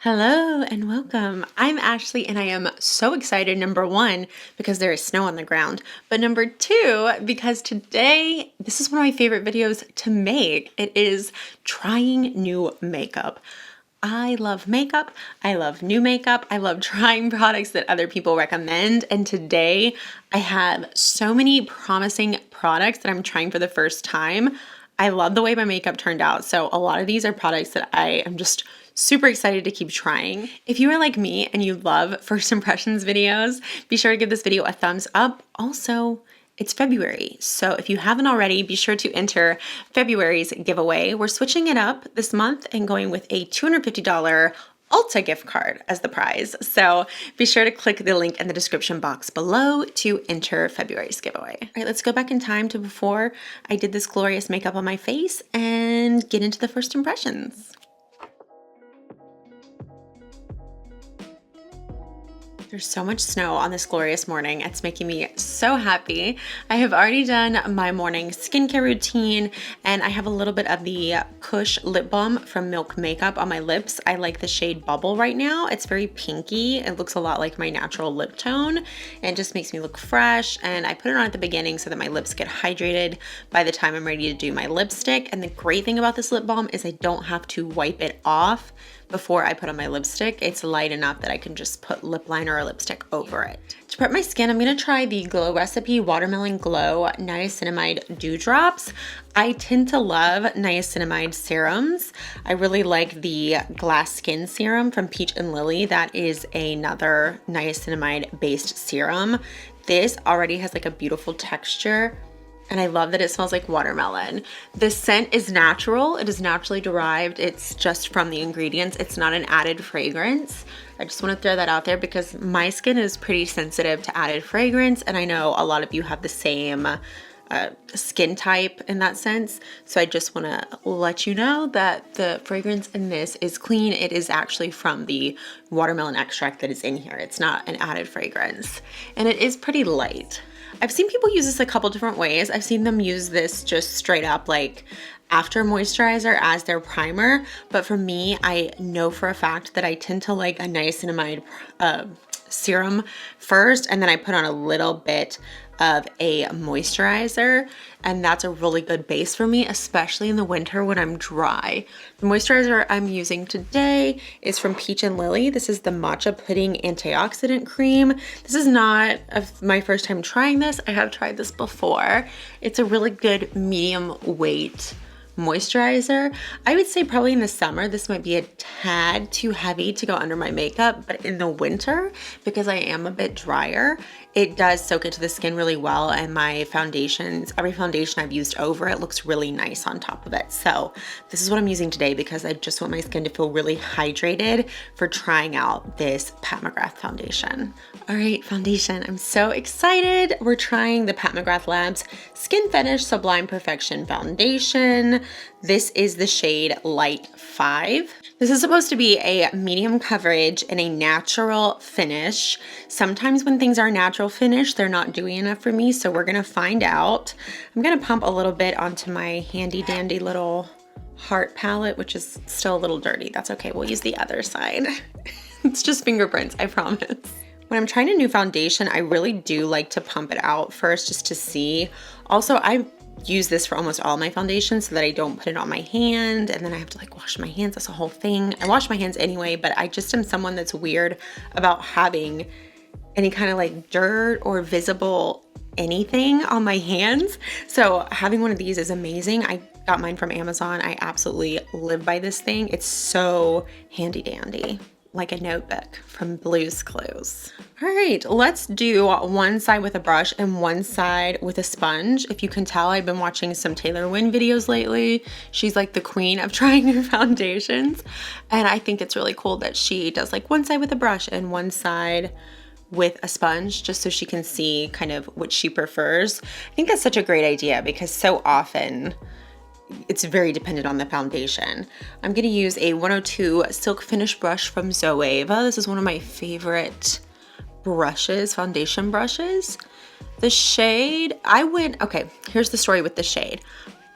Hello and welcome. I'm Ashley and I am so excited, number one, because there is snow on the ground, but number two, because today, this is one of my favorite videos to make. It is trying new makeup. I love makeup. I love new makeup. I love trying products that other people recommend. And today I have so many promising products that I'm trying for the first time. I love the way my makeup turned out. So a lot of these are products that I am just super excited to keep trying. If you are like me and you love first impressions videos, be sure to give this video a thumbs up. Also, it's February, so if you haven't already, be sure to enter February's giveaway. We're switching it up this month and going with a $250 Ulta gift card as the prize. So be sure to click the link in the description box below to enter February's giveaway. All right, let's go back in time to before I did this glorious makeup on my face and get into the first impressions. There's so much snow on this glorious morning. It's making me so happy. I have already done my morning skincare routine and I have a little bit of the Kush lip balm from Milk Makeup on my lips. I like the shade Bubble right now. It's very pinky. It looks a lot like my natural lip tone and just makes me look fresh. And I put it on at the beginning so that my lips get hydrated by the time I'm ready to do my lipstick. And the great thing about this lip balm is I don't have to wipe it off before I put on my lipstick. It's light enough that I can just put lip liner or lipstick over it. To prep my skin, I'm gonna try the Glow Recipe Watermelon Glow Niacinamide Dewdrops. I tend to love niacinamide serums. I really like the Glass Skin Serum from Peach and Lily. That is another niacinamide based serum. This already has like a beautiful texture. And I love that it smells like watermelon. The scent is natural. It is naturally derived. It's just from the ingredients. It's not an added fragrance. I just want to throw that out there because my skin is pretty sensitive to added fragrance. And I know a lot of you have the same skin type in that sense. So I just want to let you know that the fragrance in this is clean. It is actually from the watermelon extract that is in here. It's not an added fragrance. And it is pretty light. I've seen people use this a couple different ways. I've seen them use this just straight up like after moisturizer as their primer. But for me, I know for a fact that I tend to like a niacinamide serum first, and then I put on a little bit of a moisturizer, and that's a really good base for me, especially in the winter when I'm dry. The moisturizer I'm using today is from Peach and Lily. This is the Matcha Pudding Antioxidant Cream. This is not my first time trying this. I have tried this before. It's a really good medium weight moisturizer. I would say probably in the summer this might be a tad too heavy to go under my makeup, but in the winter, because I am a bit drier, it does soak into the skin really well, and my foundations, every foundation I've used over it looks really nice on top of it. So this is what I'm using today because I just want my skin to feel really hydrated for trying out this Pat McGrath foundation. All right, foundation, I'm so excited. We're trying the Pat McGrath Labs Skin Finish Sublime Perfection Foundation. This is the shade Light 5. This is supposed to be a medium coverage and a natural finish. Sometimes when things are natural finish, they're not dewy enough for me, so we're gonna find out. I'm gonna pump a little bit onto my handy dandy little heart palette, which is still a little dirty. That's okay, we'll use the other side. It's just fingerprints, I promise. When I'm trying a new foundation, I really do like to pump it out first just to see. Also, I use this for almost all my foundations so that I don't put it on my hand and then I have to like wash my hands. That's a whole thing. I wash my hands anyway, but I just am someone that's weird about having any kind of like dirt or visible anything on my hands. So having one of these is amazing. I got mine from Amazon. I absolutely live by this thing. It's so handy dandy, like a notebook from Blue's Clues. All right, let's do one side with a brush and one side with a sponge. If you can tell, I've been watching some Taylor Wynn videos lately. She's like the queen of trying new foundations. And I think it's really cool that she does like one side with a brush and one side with a sponge, just so she can see kind of what she prefers. I think that's such a great idea because so often it's very dependent on the foundation. I'm gonna use a 102 Silk Finish brush from Zoeva. This is one of my favorite brushes, foundation brushes. The shade, okay, here's the story with the shade.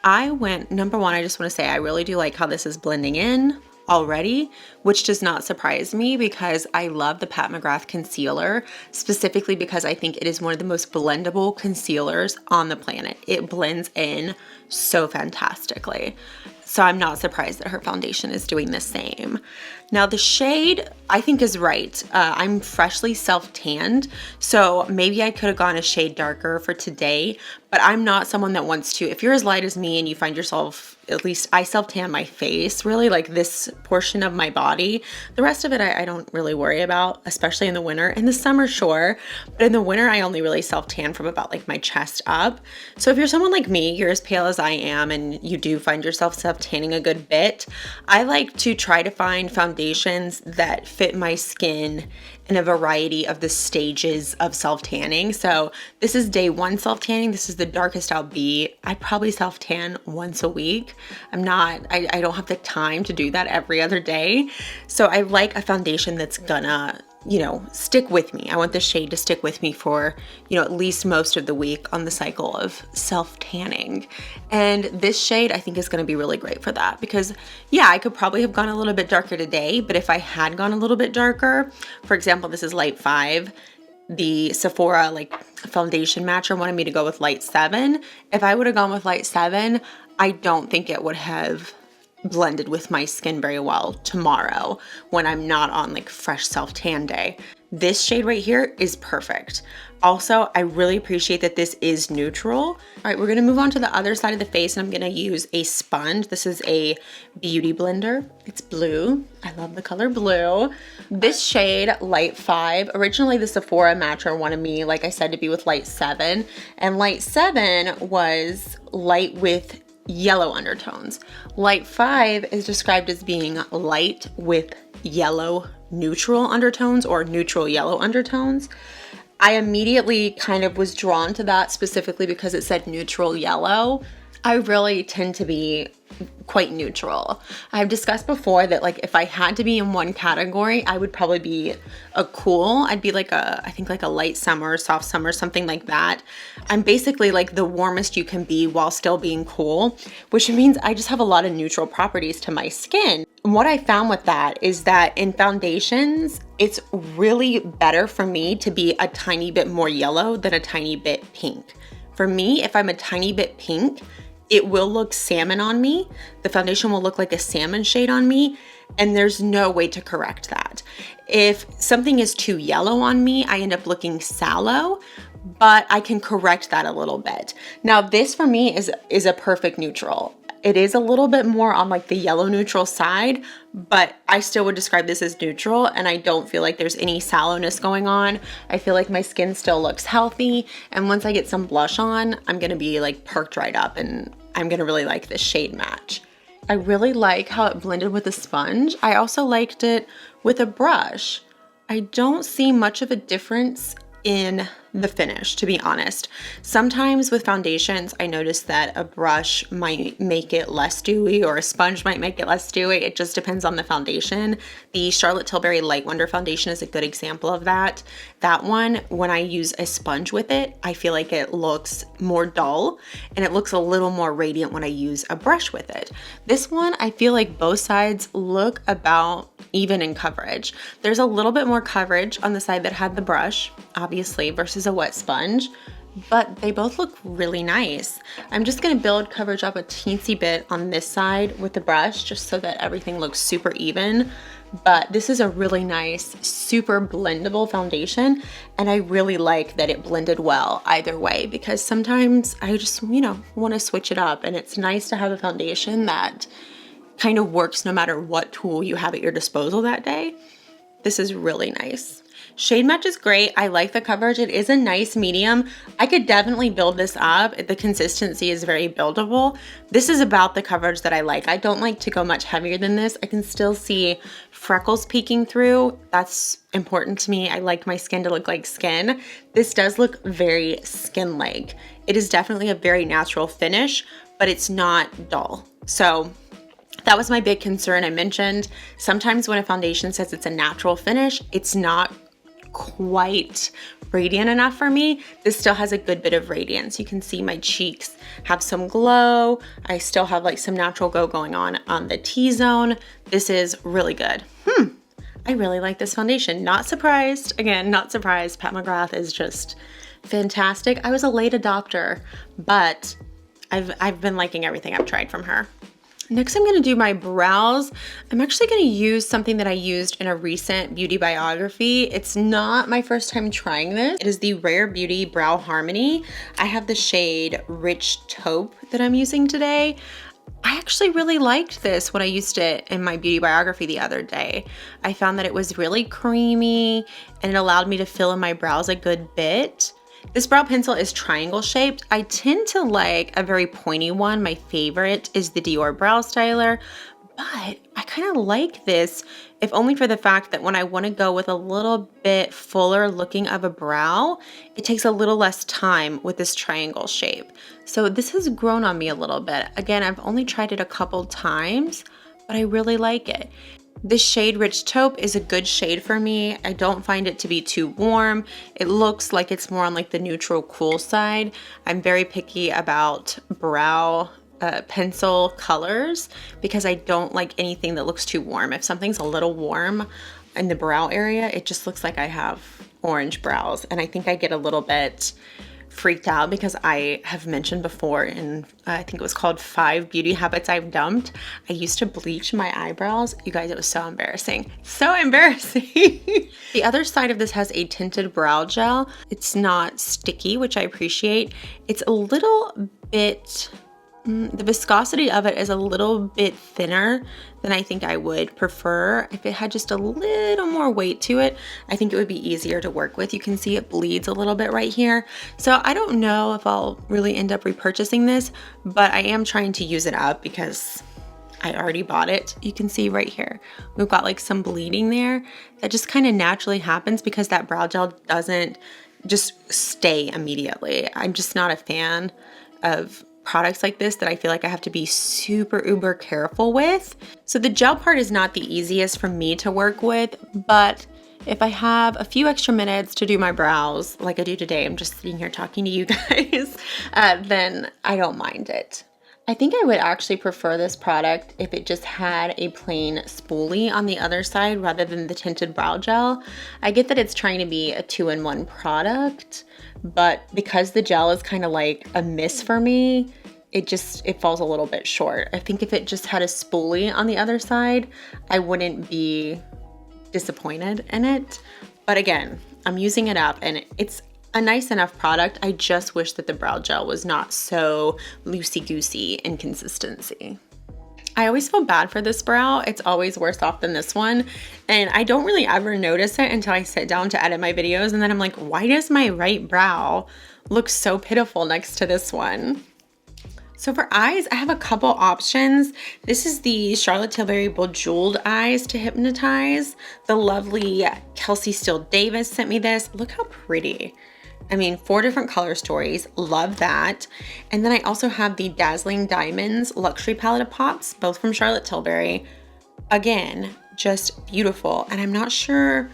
Number one, I just wanna say I really do like how this is blending in already, which does not surprise me because I love the Pat McGrath concealer, specifically because I think it is one of the most blendable concealers on the planet. It blends in so fantastically. So I'm not surprised that her foundation is doing the same. Now the shade I think is right. I'm freshly self-tanned, so maybe I could have gone a shade darker for today, but I'm not someone that wants to, if you're as light as me and you find yourself, at least I self-tan my face, really like this portion of my body. The rest of it I don't really worry about, especially in the winter. In the summer, sure, but in the winter I only really self-tan from about like my chest up. So if you're someone like me, you're as pale as I am, and you do find yourself self-tanning a good bit, I like to try to find foundations that fit my skin in a variety of the stages of self-tanning. So this is day 1 self-tanning. This is the darkest I'll be. I probably self-tan once a week. I don't have the time to do that every other day. So I like a foundation that's gonna, you know, stick with me. I want the shade to stick with me for, you know, at least most of the week on the cycle of self-tanning. And this shade I think is going to be really great for that because, yeah, I could probably have gone a little bit darker today, but if I had gone a little bit darker, for example, this is light 5, the Sephora like foundation matcher wanted me to go with light 7. If I would have gone with light 7, I don't think it would have blended with my skin very well tomorrow when I'm not on like fresh self-tan day. This shade right here is perfect. Also, I really appreciate that this is neutral. All right, we're gonna move on to the other side of the face, and I'm gonna use a sponge. This is a beauty blender. It's blue. I love the color blue. This shade, light 5, originally the Sephora matcher wanted me, like I said, to be with light 7, and light 7 was light with yellow undertones. Light 5 is described as being light with yellow neutral undertones or neutral yellow undertones. I immediately kind of was drawn to that specifically because it said neutral yellow. I really tend to be quite neutral. I've discussed before that like if I had to be in one category, I would probably be a cool. I'd be like I think like a light summer, soft summer, something like that. I'm basically like the warmest you can be while still being cool, which means I just have a lot of neutral properties to my skin. And what I found with that is that in foundations, it's really better for me to be a tiny bit more yellow than a tiny bit pink. For me, if I'm a tiny bit pink, it will look salmon on me. The foundation will look like a salmon shade on me, and there's no way to correct that. If something is too yellow on me, I end up looking sallow, but I can correct that a little bit. Now this for me is a perfect neutral. It is a little bit more on like the yellow neutral side, but I still would describe this as neutral, and I don't feel like there's any sallowness going on. I feel like my skin still looks healthy, and once I get some blush on, I'm gonna be like perked right up, and I'm gonna really like this shade match. I really like how it blended with a sponge. I also liked it with a brush. I don't see much of a difference in the finish, to be honest. Sometimes with foundations, I notice that a brush might make it less dewy or a sponge might make it less dewy. It just depends on the foundation. The Charlotte Tilbury Light Wonder foundation is a good example of that. That one, when I use a sponge with it, I feel like it looks more dull and it looks a little more radiant when I use a brush with it. This one, I feel like both sides look about even in coverage. There's a little bit more coverage on the side that had the brush, obviously, versus a wet sponge, but they both look really nice. I'm just gonna build coverage up a teensy bit on this side with the brush just so that everything looks super even. But this is a really nice, super blendable foundation, and I really like that it blended well either way because sometimes I just, you know, want to switch it up, and it's nice to have a foundation that kind of works no matter what tool you have at your disposal that day. This is really nice. Shade match is great. I like the coverage. It is a nice medium. I could definitely build this up. The consistency is very buildable. This is about the coverage that I like. I don't like to go much heavier than this. I can still see freckles peeking through. That's important to me. I like my skin to look like skin. This does look very skin-like. It is definitely a very natural finish, but it's not dull. So that was my big concern. I mentioned sometimes when a foundation says it's a natural finish, it's not quite radiant enough for me. This still has a good bit of radiance. You can see my cheeks have some glow. I still have like some natural glow going on the T-zone. This is really good. I really like this foundation. Not surprised. Again, not surprised. Pat McGrath is just fantastic. I was a late adopter, but I've been liking everything I've tried from her. Next, I'm gonna do my brows. I'm actually gonna use something that I used in a recent beauty biography. It's not my first time trying this. It is the Rare Beauty Brow Harmony. I have the shade Rich Taupe that I'm using today. I actually really liked this when I used it in my beauty biography the other day. I found that it was really creamy and it allowed me to fill in my brows a good bit. This brow pencil is triangle shaped. I tend to like a very pointy one. My favorite is the Dior Brow Styler, but I kind of like this, if only for the fact that when I want to go with a little bit fuller looking of a brow, it takes a little less time with this triangle shape. So this has grown on me a little bit. Again, I've only tried it a couple times, but I really like it. This shade Rich Taupe is a good shade for me. I don't find it to be too warm. It looks like it's more on like the neutral cool side. I'm very picky about brow pencil colors because I don't like anything that looks too warm. If something's a little warm in the brow area, it just looks like I have orange brows, and I think I get a little bit freaked out because I have mentioned before in I think it was called 5 Beauty Habits I've Dumped. I used to bleach my eyebrows. You guys, it was so embarrassing. So embarrassing. The other side of this has a tinted brow gel. It's not sticky, which I appreciate. It's a little bit the viscosity of it is a little bit thinner than I think I would prefer. If it had just a little more weight to it, I think it would be easier to work with. You can see it bleeds a little bit right here. So I don't know if I'll really end up repurchasing this, but I am trying to use it up because I already bought it. You can see right here, we've got like some bleeding there. That just kind of naturally happens because that brow gel doesn't just stay immediately. I'm just not a fan of products like this that I feel like I have to be super uber careful with. So the gel part is not the easiest for me to work with, but if I have a few extra minutes to do my brows like I do today, I'm just sitting here talking to you guys, then I don't mind it. I think I would actually prefer this product if it just had a plain spoolie on the other side rather than the tinted brow gel. I get that it's trying to be a 2-in-1 product, but because the gel is kind of like a miss for me, it falls a little bit short. I think if it just had a spoolie on the other side, I wouldn't be disappointed in it. But again, I'm using it up and it's a nice enough product. I just wish that the brow gel was not so loosey-goosey in consistency. I always feel bad for this brow. It's always worse off than this one. And I don't really ever notice it until I sit down to edit my videos. And then I'm like, why does my right brow look so pitiful next to this one? So for eyes, I have a couple options. This is the Charlotte Tilbury Bejeweled eyes to Hypnotize. The lovely Kelsey Steele Davis sent me this. Look how pretty. I mean, 4 different color stories, love that. And then I also have the Dazzling Diamonds Luxury Palette of Pops, both from Charlotte Tilbury. Again, just beautiful. And I'm not sure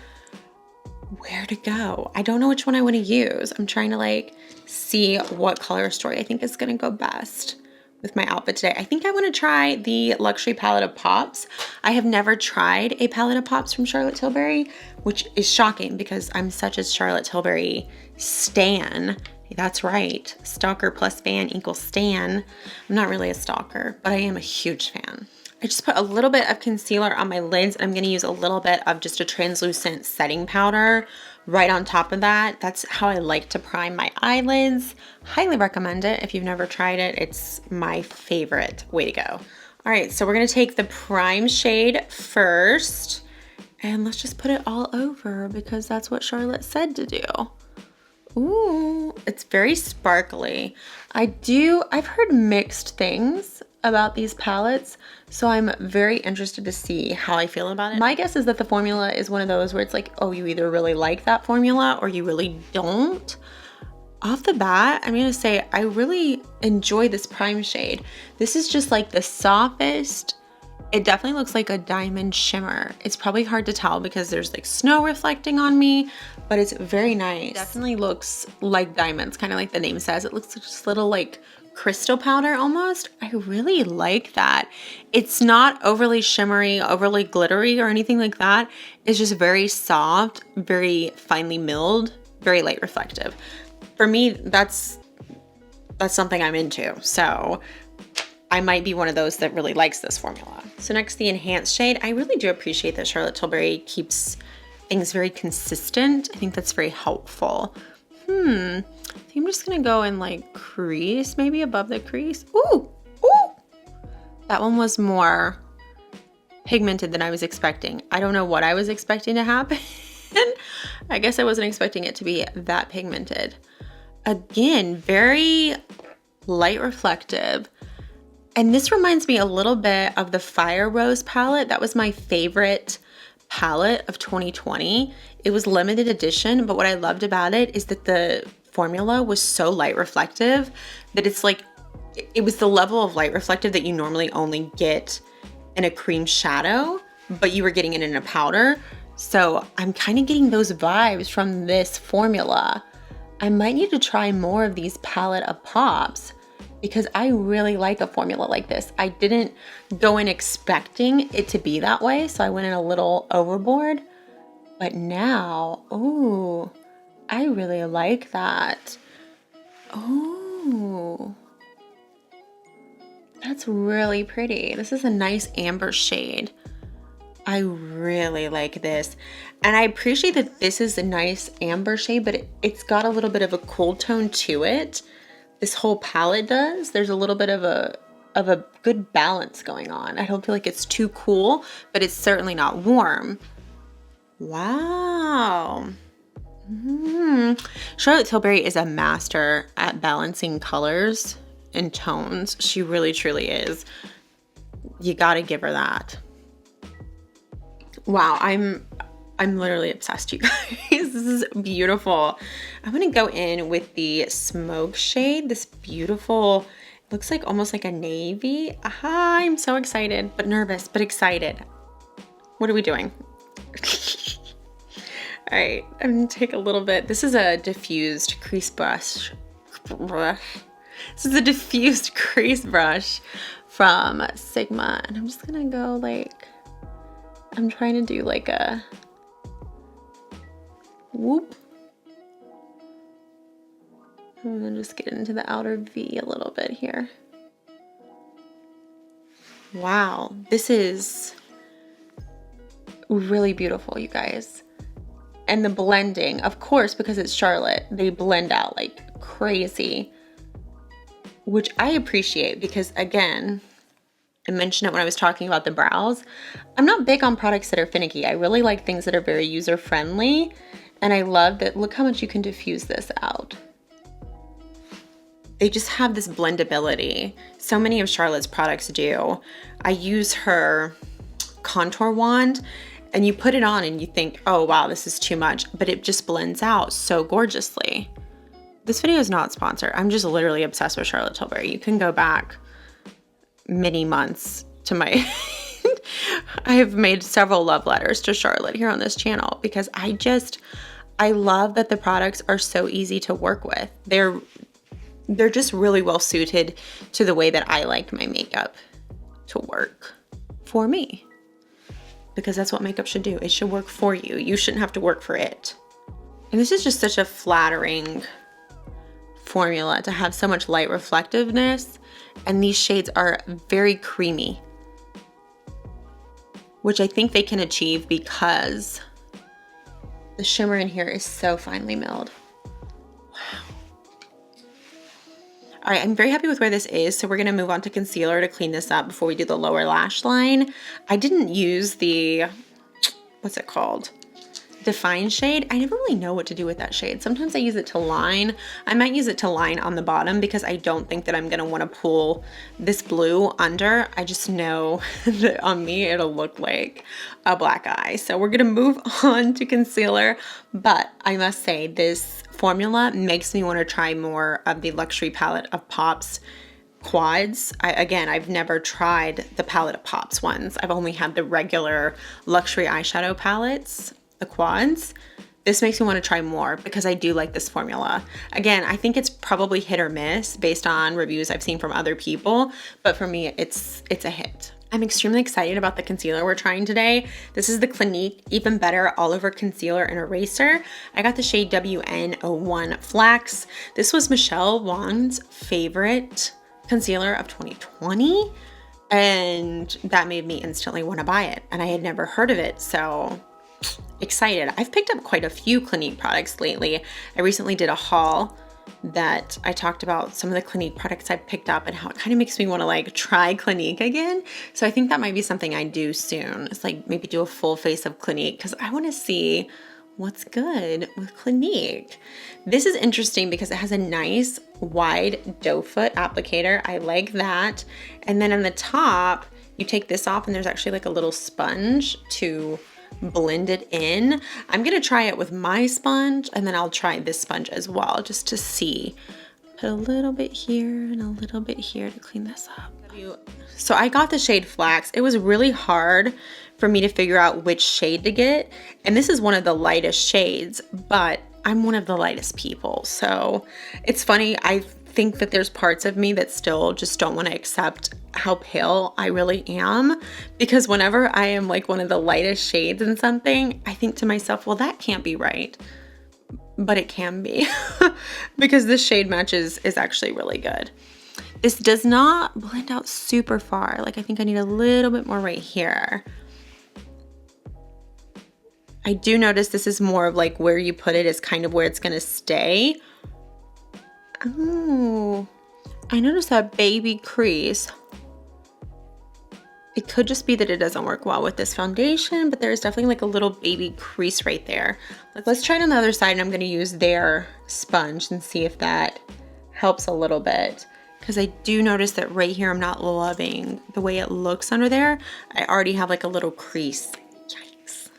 where to go. I don't know which one I want to use. I'm trying to like see what color story I think is gonna go best with my outfit today. I think I want to try the Luxury Palette of Pops. I have never tried a palette of Pops from Charlotte Tilbury, which is shocking because I'm such a Charlotte Tilbury stan. That's right, stalker plus fan equals stan. I'm not really a stalker, but I am a huge fan. I just put a little bit of concealer on my lids. I'm gonna use a little bit of just a translucent setting powder right on top of that. That's how I like to prime my eyelids. Highly recommend it. If you've never tried it, it's my favorite way to go. All right, so we're gonna take the prime shade first and let's just put it all over because that's what Charlotte said to do. Ooh, it's very sparkly. I've heard mixed things about these palettes, so I'm very interested to see how I feel about it. My guess is that the formula is one of those where it's like, oh, you either really like that formula or you really don't. Off the bat, I'm gonna say I really enjoy this prime shade. This is just like the softest, It definitely looks like a diamond shimmer. It's probably hard to tell because there's like snow reflecting on me, but it's very nice. It definitely looks like diamonds, kind of like the name says. It looks like just little like crystal powder almost. I really like that. It's not overly shimmery, overly glittery or anything like that. It's just very soft, very finely milled, very light reflective. For me, that's something I'm into. So I might be one of those that really likes this formula. So next, the enhanced shade. I really do appreciate that Charlotte Tilbury keeps things very consistent. I think that's very helpful. I think I'm just gonna go in like crease, maybe above the crease. Ooh, ooh! That one was more pigmented than I was expecting. I don't know what I was expecting to happen. I guess I wasn't expecting it to be that pigmented. Again, very light reflective. And this reminds me a little bit of the Fire Rose palette. That was my favorite palette of 2020. It was limited edition, but what I loved about it is that the formula was so light reflective that it's like, it was the level of light reflective that you normally only get in a cream shadow, but you were getting it in a powder. So I'm kind of getting those vibes from this formula. I might need to try more of these palette of pops, because I really like a formula like this. I didn't go in expecting it to be that way, so I went in a little overboard. But now, ooh, I really like that. Ooh, that's really pretty. This is a nice amber shade. I really like this. And I appreciate that this is a nice amber shade, but it's got a little bit of a cool tone to it. This whole palette does. There's a little bit of a good balance going on. I don't feel like it's too cool, but it's certainly not warm. Wow. Charlotte Tilbury is a master at balancing colors and tones. She really truly is. You gotta give her that. Wow, I'm literally obsessed, you guys. This is beautiful. I'm gonna go in with the smoke shade. This beautiful, looks like almost like a navy. Aha, I'm so excited, but nervous, but excited. What are we doing? All right, I'm gonna take a little bit. This is a diffused crease brush. This is a diffused crease brush from Sigma. And I'm just gonna go like, I'm trying to do like a whoop. I'm gonna just get into the outer V a little bit here. Wow, this is really beautiful, you guys. And the blending, of course, because it's Charlotte, they blend out like crazy, which I appreciate because, again, I mentioned it when I was talking about the brows. I'm not big on products that are finicky. I really like things that are very user-friendly. And I love that, look how much you can diffuse this out. They just have this blendability. So many of Charlotte's products do. I use her contour wand and you put it on and you think, oh wow, this is too much, but it just blends out so gorgeously. This video is not sponsored. I'm just literally obsessed with Charlotte Tilbury. You can go back many months to my, I have made several love letters to Charlotte here on this channel because I love that the products are so easy to work with. They're just really well suited to the way that I like my makeup to work for me. Because that's what makeup should do. It should work for you. You shouldn't have to work for it. And this is just such a flattering formula to have so much light reflectiveness. And these shades are very creamy, which I think they can achieve because the shimmer in here is so finely milled. Wow. All right, I'm very happy with where this is. So we're gonna move on to concealer to clean this up before we do the lower lash line. I didn't use the, what's it called? Define shade. I never really know what to do with that shade. Sometimes I use it to line. I might use it to line on the bottom because I don't think that I'm gonna wanna pull this blue under. I just know that on me, it'll look like a black eye. So we're gonna move on to concealer, but I must say this formula makes me wanna try more of the luxury palette of pops quads. Again, I've never tried the Palette of Pops ones. I've only had the regular luxury eyeshadow palettes, the quads. This makes me want to try more because I do like this formula. Again, I think it's probably hit or miss based on reviews I've seen from other people, but for me, it's a hit. I'm extremely excited about the concealer we're trying today. This is the Clinique Even Better All Over Concealer and Eraser. I got the shade WN01 Flax. This was Michelle Wang's favorite concealer of 2020, and that made me instantly want to buy it, and I had never heard of it, so excited. I've picked up quite a few Clinique products lately. I recently did a haul that I talked about some of the Clinique products I picked up and how it kind of makes me want to like try Clinique again. So I think that might be something I do soon. It's like maybe do a full face of Clinique because I want to see what's good with Clinique. This is interesting because it has a nice wide doe foot applicator. I like that. And then on the top, you take this off and there's actually like a little sponge to blend it in. I'm gonna try it with my sponge and then I'll try this sponge as well just to see. Put a little bit here and a little bit here to clean this up. So I got the shade Flax. It was really hard for me to figure out which shade to get, and this is one of the lightest shades, but I'm one of the lightest people, so it's funny. I think that there's parts of me that still just don't want to accept how pale I really am, because whenever I am like one of the lightest shades in something, I think to myself, well, that can't be right, but it can be because this shade matches is actually really good. This does not blend out super far. Like I think I need a little bit more right here. I do notice this is more of like where you put it is kind of where it's gonna stay. Oh, I noticed that baby crease. It could just be that it doesn't work well with this foundation, but there's definitely like a little baby crease right there. Let's try it on the other side, and I'm gonna use their sponge and see if that helps a little bit. Because I do notice that right here, I'm not loving the way it looks under there. I already have like a little crease. Yikes.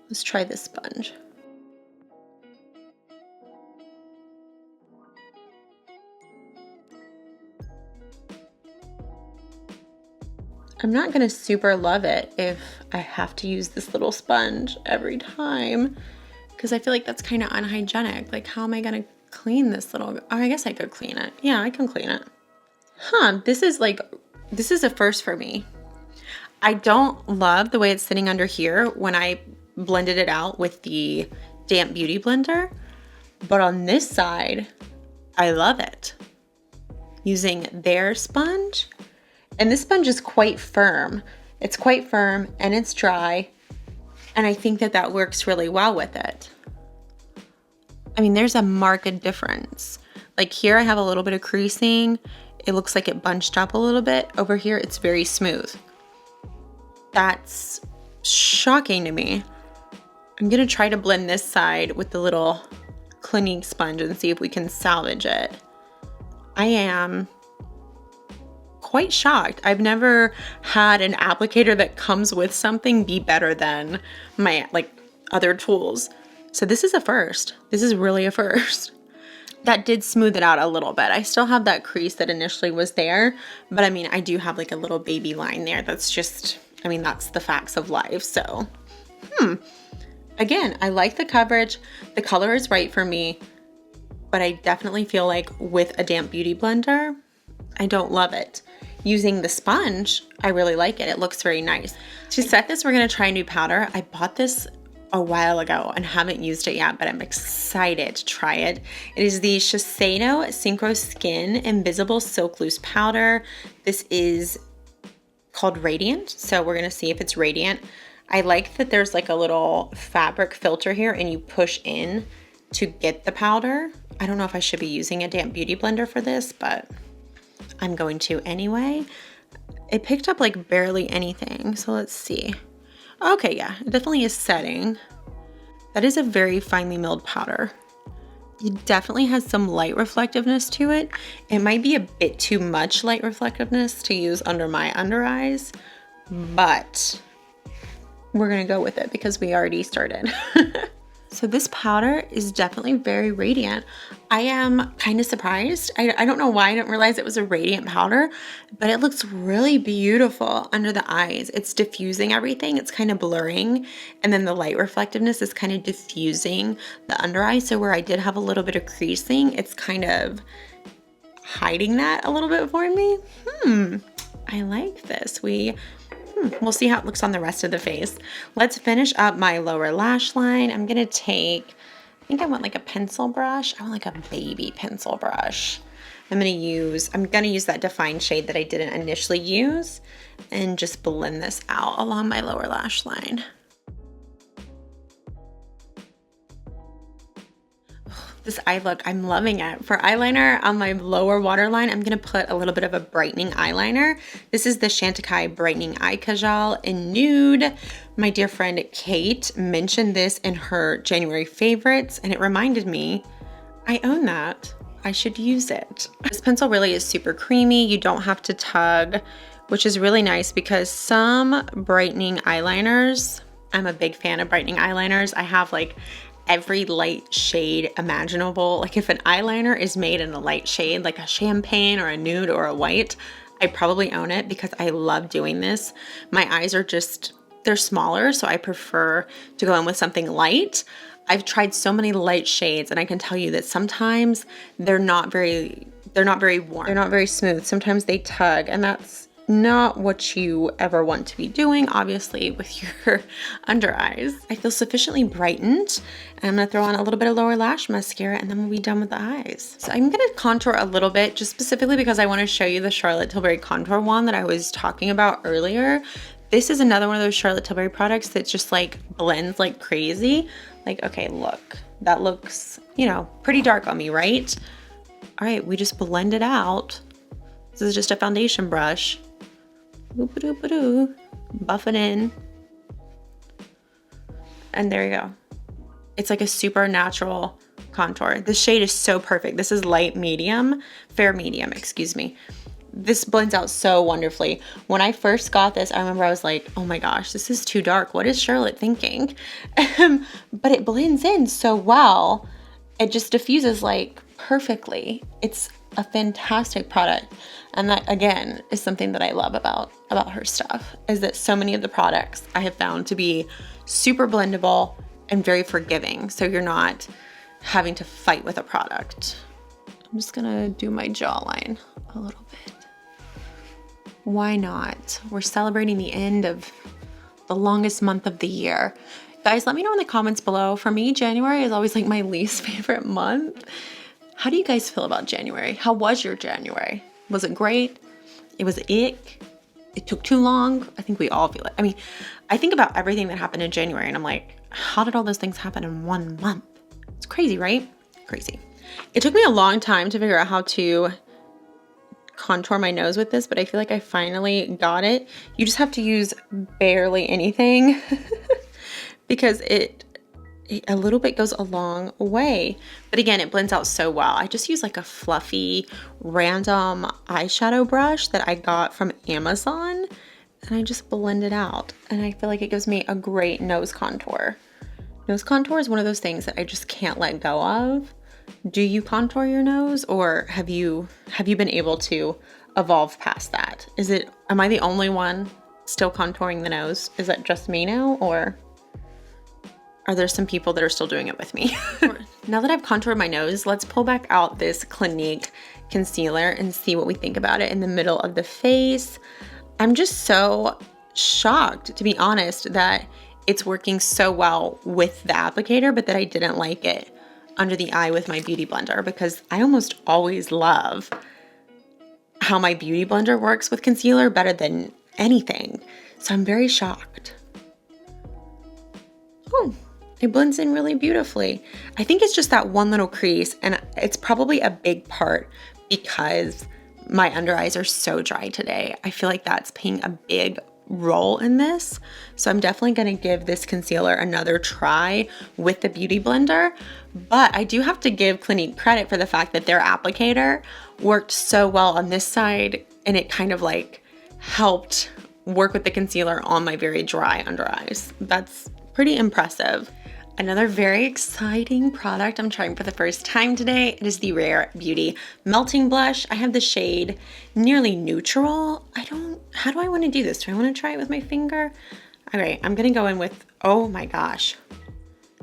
Let's try this sponge. I'm not gonna super love it if I have to use this little sponge every time, because I feel like that's kind of unhygienic. Like, how am I gonna clean this little, oh, I guess I could clean it. Yeah, I can clean it. This is a first for me. I don't love the way it's sitting under here when I blended it out with the damp beauty blender, but on this side, I love it. Using their sponge, and this sponge is quite firm. It's quite firm and it's dry, and I think that that works really well with it. I mean, there's a marked difference. Like here I have a little bit of creasing. It looks like it bunched up a little bit. Over here, it's very smooth. That's shocking to me. I'm gonna try to blend this side with the little Clinique sponge and see if we can salvage it. I am quite shocked. I've never had an applicator that comes with something be better than my like other tools. So this is a first. This is really a first. That did smooth it out a little bit. I still have that crease that initially was there, but I mean, I do have like a little baby line there. That's just, I mean, that's the facts of life. So, again, I like the coverage. The color is right for me, but I definitely feel like with a damp beauty blender, I don't love it. Using the sponge, I really like it. It looks very nice. To set this, we're gonna try a new powder. I bought this a while ago and haven't used it yet, but I'm excited to try it. It is the Shiseido Synchro Skin Invisible Silk Loose Powder. This is called Radiant, so we're gonna see if it's radiant. I like that there's like a little fabric filter here and you push in to get the powder. I don't know if I should be using a damp beauty blender for this, but I'm going to anyway. It picked up like barely anything, so let's see. Okay, yeah, it definitely is setting. That is a very finely milled powder. It definitely has some light reflectiveness to it. It might be a bit too much light reflectiveness to use under my under eyes, but we're gonna go with it because we already started. So this powder is definitely very radiant. I am kind of surprised. I don't know why I didn't realize it was a radiant powder, but it looks really beautiful under the eyes. It's diffusing everything. It's kind of blurring. And then the light reflectiveness is kind of diffusing the under eye. So where I did have a little bit of creasing, it's kind of hiding that a little bit for me. I like this. We'll see how it looks on the rest of the face. Let's finish up my lower lash line. I'm gonna take, I think I want like a pencil brush. I want like a baby pencil brush. I'm gonna use that defined shade that I didn't initially use and just blend this out along my lower lash line. This eye look, I'm loving it. For eyeliner on my lower waterline, I'm gonna put a little bit of a brightening eyeliner. This is the Chantecaille Brightening Eye Kajal in Nude. My dear friend Kate mentioned this in her January favorites, and it reminded me, I own that. I should use it. This pencil really is super creamy. You don't have to tug, which is really nice because some brightening eyeliners, I'm a big fan of brightening eyeliners. I have like every light shade imaginable. Like if an eyeliner is made in a light shade, like a champagne or a nude or a white, I probably own it because I love doing this. My eyes are just, they're smaller, so I prefer to go in with something light. I've tried so many light shades and I can tell you that sometimes they're not very warm. They're not very smooth. Sometimes they tug, and that's not what you ever want to be doing, obviously, with your under eyes. I feel sufficiently brightened. I'm gonna throw on a little bit of lower lash mascara and then we'll be done with the eyes. So I'm gonna contour a little bit, just specifically because I wanna show you the Charlotte Tilbury contour wand that I was talking about earlier. This is another one of those Charlotte Tilbury products that just like blends like crazy. Like, okay, look, that looks, you know, pretty dark on me, right? All right, we just blend it out. This is just a foundation brush. Buff it in. And there you go. It's like a super natural contour. This shade is so perfect. This is light medium, fair medium, excuse me. This blends out so wonderfully. When I first got this, I remember I was like, oh my gosh, this is too dark. What is Charlotte thinking? But it blends in so well. It just diffuses like perfectly. It's a fantastic product. And that, again, is something that I love about her stuff, is that so many of the products I have found to be super blendable and very forgiving. So you're not having to fight with a product. I'm just gonna do my jawline a little bit. Why not? We're celebrating the end of the longest month of the year. Guys, let me know in the comments below. For me, January is always like my least favorite month. How do you guys feel about January? How was your January? Was it great? It was ick? It took too long? I think we all feel it. I mean, I think about everything that happened in January and I'm like, how did all those things happen in 1 month? It's crazy, right? Crazy. It took me a long time to figure out how to contour my nose with this, but I feel like I finally got it. You just have to use barely anything because a little bit goes a long way. But again, it blends out so well. I just use like a fluffy random eyeshadow brush that I got from Amazon and I just blend it out. And I feel like it gives me a great nose contour. Nose contour is one of those things that I just can't let go of. Do you contour your nose, or have you been able to evolve past that? Am I the only one still contouring the nose? Is that just me now, or are there some people that are still doing it with me? Now that I've contoured my nose, let's pull back out this Clinique Concealer and see what we think about it in the middle of the face. I'm just so shocked, to be honest, that it's working so well with the applicator, but that I didn't like it under the eye with my beauty blender, because I almost always love how my beauty blender works with concealer better than anything. So I'm very shocked. Oh, it blends in really beautifully. I think it's just that one little crease, and it's probably a big part because my under eyes are so dry today. I feel like that's playing a big role in this. So I'm definitely gonna give this concealer another try with the beauty blender. But I do have to give Clinique credit for the fact that their applicator worked so well on this side, and it kind of like helped work with the concealer on my very dry under eyes. That's pretty impressive. Another very exciting product I'm trying for the first time today. It is the Rare Beauty Melting Blush. I have the shade Nearly Neutral. How do I want to do this? Do I want to try it with my finger? All right, I'm gonna go in with, oh my gosh.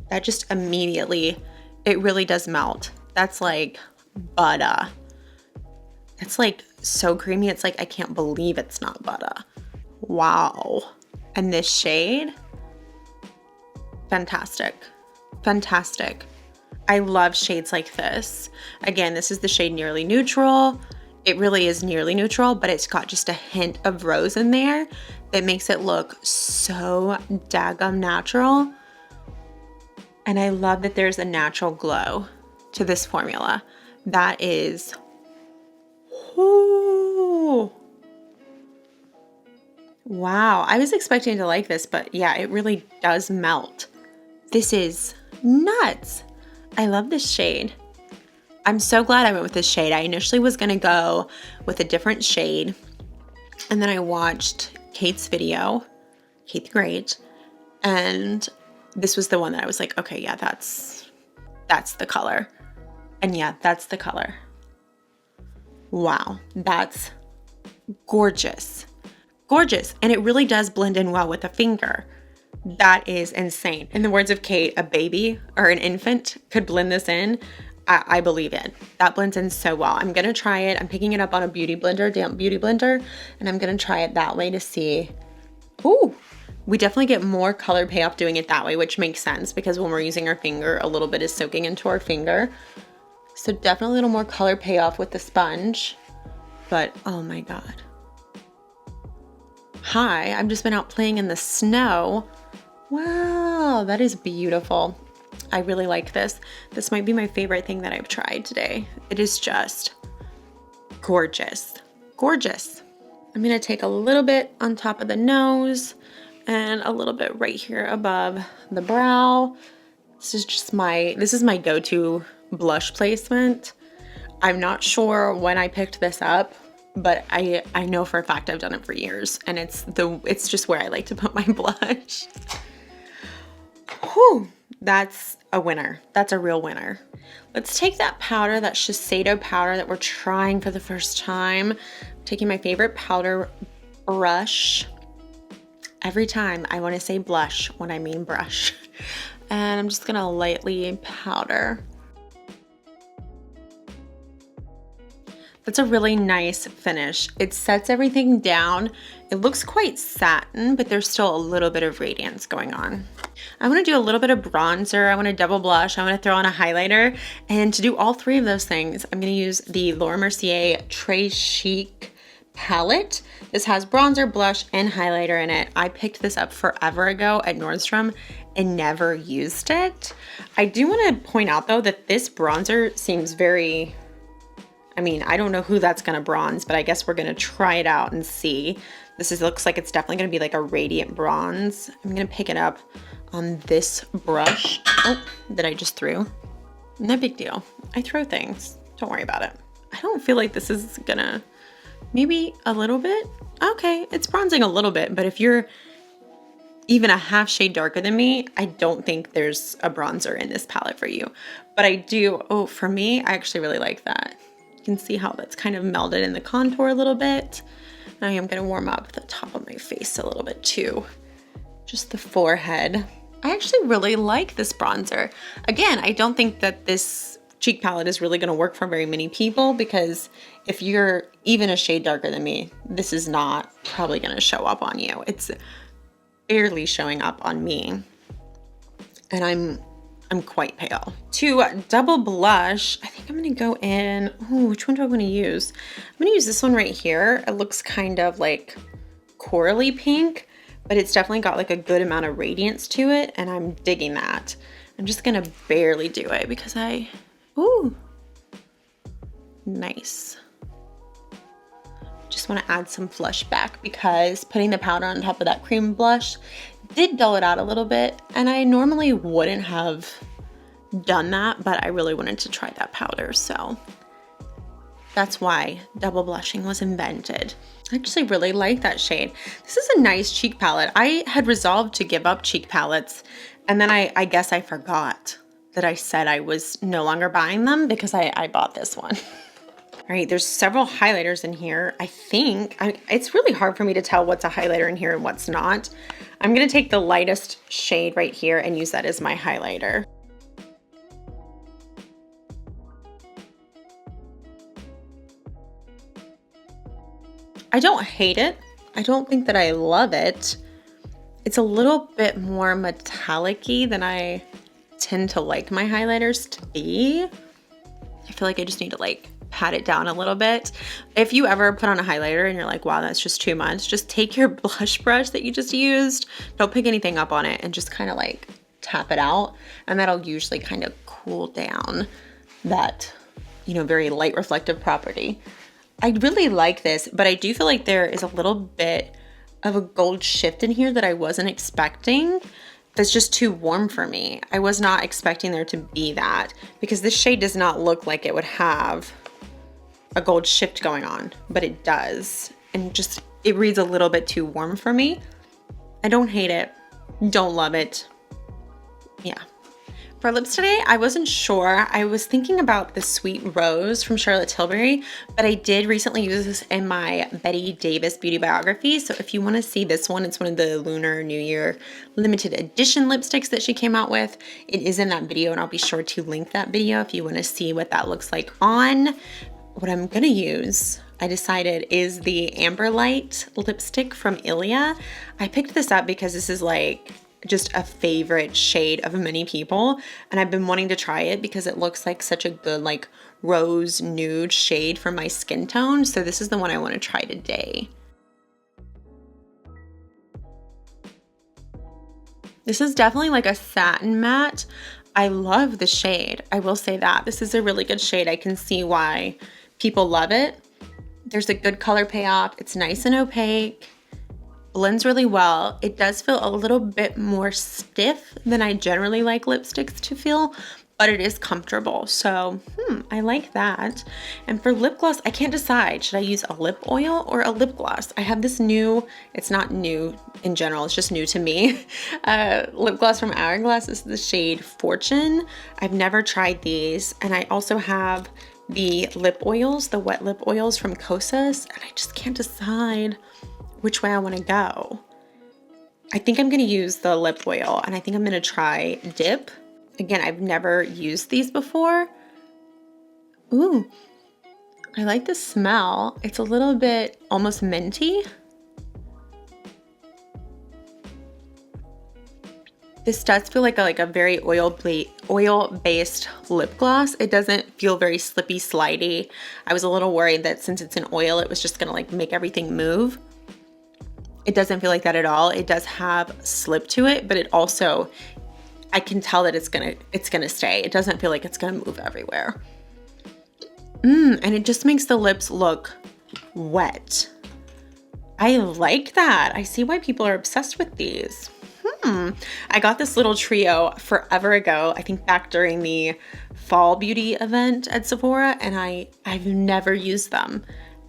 That just immediately, it really does melt. That's like butter. It's like so creamy. It's like, I can't believe it's not butter. Wow. And this shade, fantastic. Fantastic. I love shades like this. Again, this is the shade Nearly Neutral. It really is nearly neutral, but it's got just a hint of rose in there that makes it look so daggum natural. And I love that there's a natural glow to this formula. That is, ooh. Wow, I was expecting to like this, but yeah, it really does melt. This is nuts. I love this shade. I'm so glad I went with this shade. I initially was gonna go with a different shade, and then I watched Kate's video, Kate the Great, and this was the one that I was like, okay, yeah, that's the color. And yeah, that's the color. Wow, that's gorgeous. Gorgeous. And it really does blend in well with the finger. That is insane. In the words of Kate, a baby or an infant could blend this in. I believe it. That blends in so well. I'm gonna try it. I'm picking it up on a beauty blender, damp beauty blender, and I'm gonna try it that way to see. Ooh, we definitely get more color payoff doing it that way, which makes sense because when we're using our finger, a little bit is soaking into our finger. So definitely a little more color payoff with the sponge, but oh my God. Hi, I've just been out playing in the snow. Wow, that is beautiful. I really like this. This might be my favorite thing that I've tried today. It is just gorgeous, gorgeous. I'm gonna take a little bit on top of the nose and a little bit right here above the brow. This is my go-to blush placement. I'm not sure when I picked this up, but I know for a fact I've done it for years, and it's just where I like to put my blush. Whew, that's a winner. That's a real winner. Let's take that powder, that Shiseido powder that we're trying for the first time. I'm taking my favorite powder brush. Every time I want to say blush when I mean brush. And I'm just gonna lightly powder. That's a really nice finish. It sets everything down. It looks quite satin, but there's still a little bit of radiance going on. I want to do a little bit of bronzer. I want to double blush. I want to throw on a highlighter. And to do all three of those things, I'm going to use the Laura Mercier Très Chic palette. This has bronzer, blush, and highlighter in it. I picked this up forever ago at Nordstrom and never used it. I do want to point out though that this bronzer seems very, I mean, I don't know who that's gonna bronze, but I guess we're gonna try it out and see. Looks like it's definitely gonna be like a radiant bronze. I'm gonna pick it up on this brush. Oh, that I just threw. No big deal. I throw things. Don't worry about it. I don't feel like this is gonna, maybe a little bit. Okay, it's bronzing a little bit, but if you're even a half shade darker than me, I don't think there's a bronzer in this palette for you. But I do, oh, for me, I actually really like that. You can see how that's kind of melded in the contour a little bit. Now I'm gonna warm up the top of my face a little bit too. Just the forehead. I actually really like this bronzer. Again, I don't think that this cheek palette is really gonna work for very many people because if you're even a shade darker than me, this is not probably gonna show up on you. It's barely showing up on me. And I'm quite pale. To double blush, I think I'm gonna go in, ooh, which one do I wanna use? I'm gonna use this one right here. It looks kind of like corally pink, but it's definitely got like a good amount of radiance to it, and I'm digging that. I'm just gonna barely do it because ooh, nice. Just wanna add some flush back because putting the powder on top of that cream blush did dull it out a little bit, and I normally wouldn't have done that, but I really wanted to try that powder, so that's why double blushing was invented. I actually really like that shade. This is a nice cheek palette. I had resolved to give up cheek palettes And then I guess I forgot that I said I was no longer buying them because I bought this one. All right, there's several highlighters in here. I think, it's really hard for me to tell what's a highlighter in here and what's not. I'm gonna take the lightest shade right here and use that as my highlighter. I don't hate it. I don't think that I love it. It's a little bit more metallic-y than I tend to like my highlighters to be. I feel like I just need to like pat it down a little bit. If you ever put on a highlighter and you're like, wow, that's just too much, just take your blush brush that you just used, don't pick anything up on it, and just kind of like tap it out, and that'll usually kind of cool down that, you know, very light reflective property. I really like this, but I do feel like there is a little bit of a gold shift in here that I wasn't expecting. That's just too warm for me. I was not expecting there to be that, because this shade does not look like it would have a gold shift going on, but it does. And just, it reads a little bit too warm for me. I don't hate it, don't love it. Yeah. For lips today, I wasn't sure. I was thinking about the Sweet Rose from Charlotte Tilbury, but I did recently use this in my Betty Davis beauty biography. So if you want to see this one, it's one of the Lunar New Year limited edition lipsticks that she came out with. It is in that video, and I'll be sure to link that video if you want to see what that looks like on. What I'm gonna use, I decided, is the Amber Light lipstick from Ilia. I picked this up because this is like just a favorite shade of many people, and I've been wanting to try it because it looks like such a good like rose nude shade for my skin tone. So this is the one I want to try today. This is definitely like a satin matte. I love the shade. I will say that this is a really good shade. I can see why people love it. There's a good color payoff. It's nice and opaque. Blends really well. It does feel a little bit more stiff than I generally like lipsticks to feel, but it is comfortable. So, I like that. And for lip gloss, I can't decide. Should I use a lip oil or a lip gloss? I have this new, it's not new in general, it's just new to me, lip gloss from Hourglass. This is the shade Fortune. I've never tried these. And I also have the lip oils, the wet lip oils from Kosas, and I just can't decide which way I want to go. I think I'm going to use the lip oil, and I think I'm going to try Dip. Again, I've never used these before. Ooh, I like the smell. It's a little bit almost minty. This does feel like a very oil-based lip gloss. It doesn't feel very slippy, slidey. I was a little worried that since it's an oil, it was just gonna like make everything move. It doesn't feel like that at all. It does have slip to it, but it also, I can tell that it's gonna stay. It doesn't feel like it's gonna move everywhere. And it just makes the lips look wet. I like that. I see why people are obsessed with these. I got this little trio forever ago, I think back during the fall beauty event at Sephora, and I've never used them.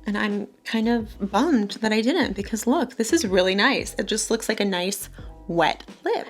And I'm kind of bummed that I didn't, because look, this is really nice. It just looks like a nice wet lip.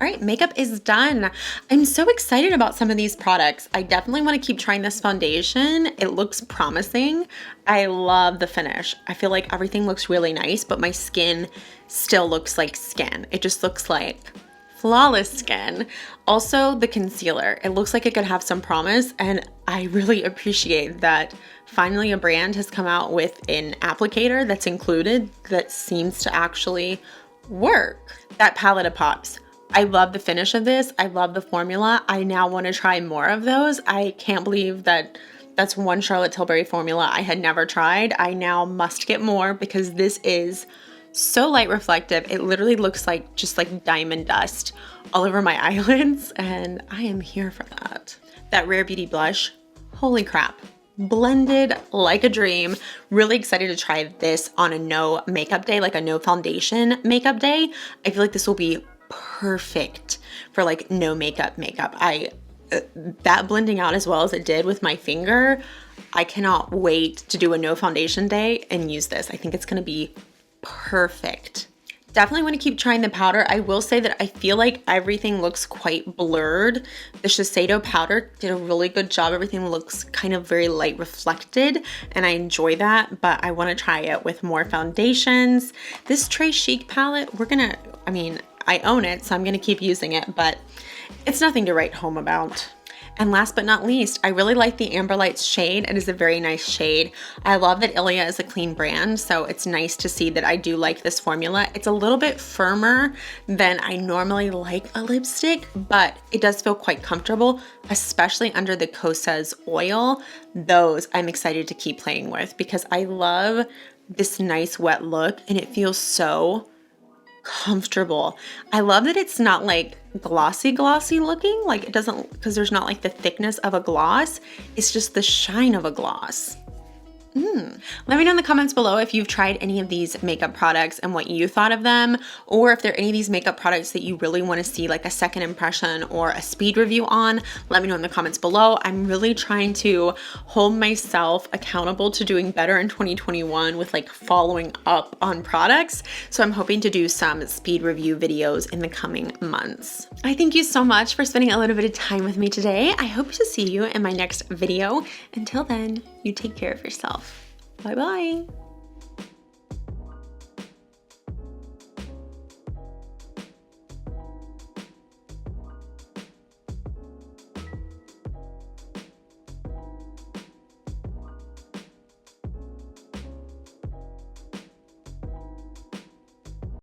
All right, makeup is done. I'm so excited about some of these products. I definitely want to keep trying this foundation. It looks promising. I love the finish. I feel like everything looks really nice, but my skin still looks like skin. It just looks like flawless skin. Also, the concealer. It looks like it could have some promise, and I really appreciate that finally a brand has come out with an applicator that's included that seems to actually work. That palette of pops. I love the finish of this. I love the formula. I now want to try more of those. I can't believe that that's one Charlotte Tilbury formula I had never tried. I now must get more because this is so light reflective. It literally looks like just like diamond dust all over my eyelids, and I am here for that. That Rare Beauty blush, holy crap. Blended like a dream. Really excited to try this on a no makeup day, like a no foundation makeup day. I feel like this will be perfect for like no makeup. That blending out as well as it did with my finger, I cannot wait to do a no foundation day and use this. I think it's gonna be perfect. Definitely want to keep trying the powder. I will say that I feel like everything looks quite blurred. The Shiseido powder did a really good job. Everything looks kind of very light reflected, and I enjoy that, but I want to try it with more foundations. This Très Chic palette, I own it, so I'm gonna keep using it, but it's nothing to write home about. And last but not least, I really like the Amber Lights shade. It is a very nice shade. I love that Ilia is a clean brand, so it's nice to see that I do like this formula. It's a little bit firmer than I normally like a lipstick, but it does feel quite comfortable, especially under the Kosas oil. Those I'm excited to keep playing with because I love this nice wet look and it feels so comfortable. I love that it's not like glossy looking, like it doesn't, because there's not like the thickness of a gloss, it's just the shine of a gloss. Let me know in the comments below if you've tried any of these makeup products and what you thought of them, or if there are any of these makeup products that you really want to see like a second impression or a speed review on. Let me know in the comments below. I'm really trying to hold myself accountable to doing better in 2021 with like following up on products. So I'm hoping to do some speed review videos in the coming months. I thank you so much for spending a little bit of time with me today. I hope to see you in my next video. Until then, you take care of yourself. Bye bye.